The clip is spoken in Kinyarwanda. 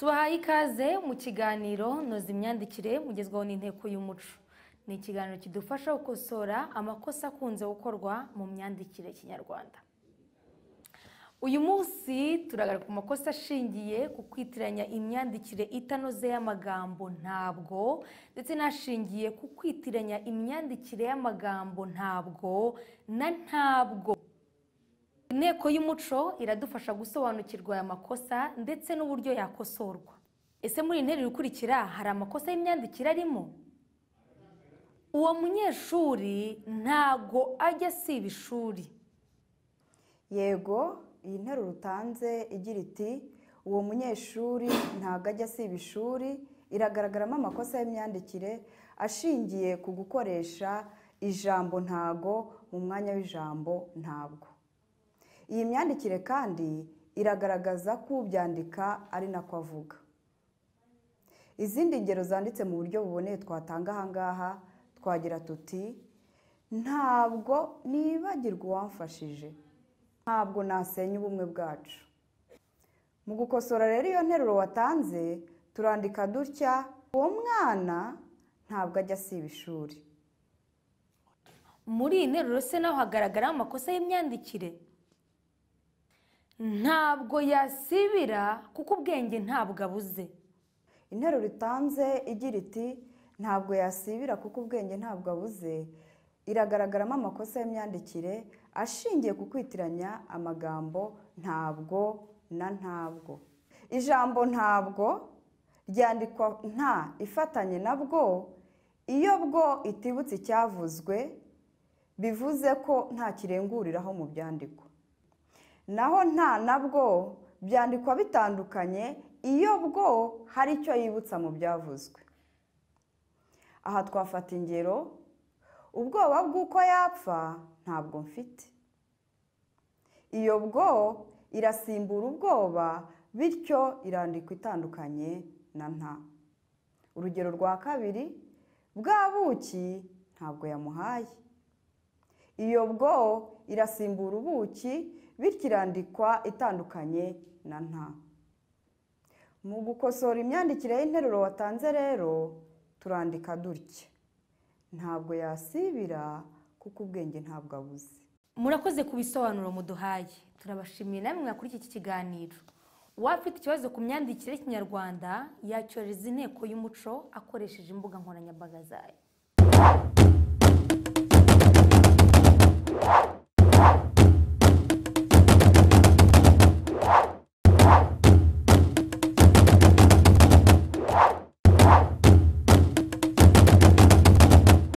tubahaye ikaze mu kiganiro noza imyandikire mugezwaho n'inteko y'umuco. Ni ikiganiro kidufasha gukosora amakosa akunze gukorwa mu myandikire kinyarwanda. Uyu munsi turagaruka ku makosa ashingiye ku kwitiranya imyandikire itanoze y'amagambo ntabwo ndetse n'ashingiye ku kwitiranya imyandikire y'amagambo ntabwo na ntabwo. Inteko y'umuco iradufasha gusobanukirwa aya makosa ndetse n'uburyo yakosorwa. Ese muri interuro ikurikira hari amakosa y'imyandikire arimo? Uwo munyeshuri ntago ajya asiba ishuri. Yego, iyi nteruro utanze igira iti uwo munyeshuri ntago ajya asiba ishuri, iragaragaramo amakosa y'imyandikire ashingiye ku gukoresha ijambo ntago mu mwanya w'ijambo ntabwo. Iyi myandikire kandi iragaragaza ko ubyandika ari nako avuga. Izindi ngero zanditse mu buryo buboneye twatanga ahangaha twagira tuti ntabwo nibagirwa uwamfashije, ntabwo nasenya ubumwe bwacu. Mu gukosora rero iyo nteruro watanze turandika dutya uwo mwana ntabwo ajya asiba ishuri. Muri iyi nteruro se naho hagaragara amakosa y'imyandikire. Ntabwo yasibira kuko ubwenge ntabwo abuze. Interuro itanze igira iti ntabwo yasibira kuko ubwenge ntabwo abuze, iragaragaramo amakosa y'imyandikire ashingiye ku kwitiranya amagambo ntabwo na ntabwo. Ijambo ntabwo ryandikwa nta ifatanye na bwo iyo bwo itibutse icyavuzwe, bivuze ko nta kirenguriraho mu byandikwa. Naho nta na bwo byandikwa bitandukanye iyo bwo hari icyo yibutsa mu byavuzwe. Aha twafata ingero: ubwoba bw'uko yapfa ntabwo mfite. Iyo bwo irasimbura ubwoba, bityo irandikwa itandukanye na nta. Urugero rwa kabiri: bwa buki ntabwo yamuhaye. Iyo bwo irasimbura ubuki, bityo irandikwa itandukanye na nta. Mu gukosora imyandikire y'interuro watanze rero turandika dutya ntabwo yasibira kuko ubwenge ntabwo abuze. Murakoze ku bisobanuro muduhaye. Turabashimiye namwe mwakuri iki kiganiro. Uwafite ikibazo ku myandikire y'ikinyarwanda yacyoreza inteko y'umuco akoresheje imbuga nkoranyambaga zayo.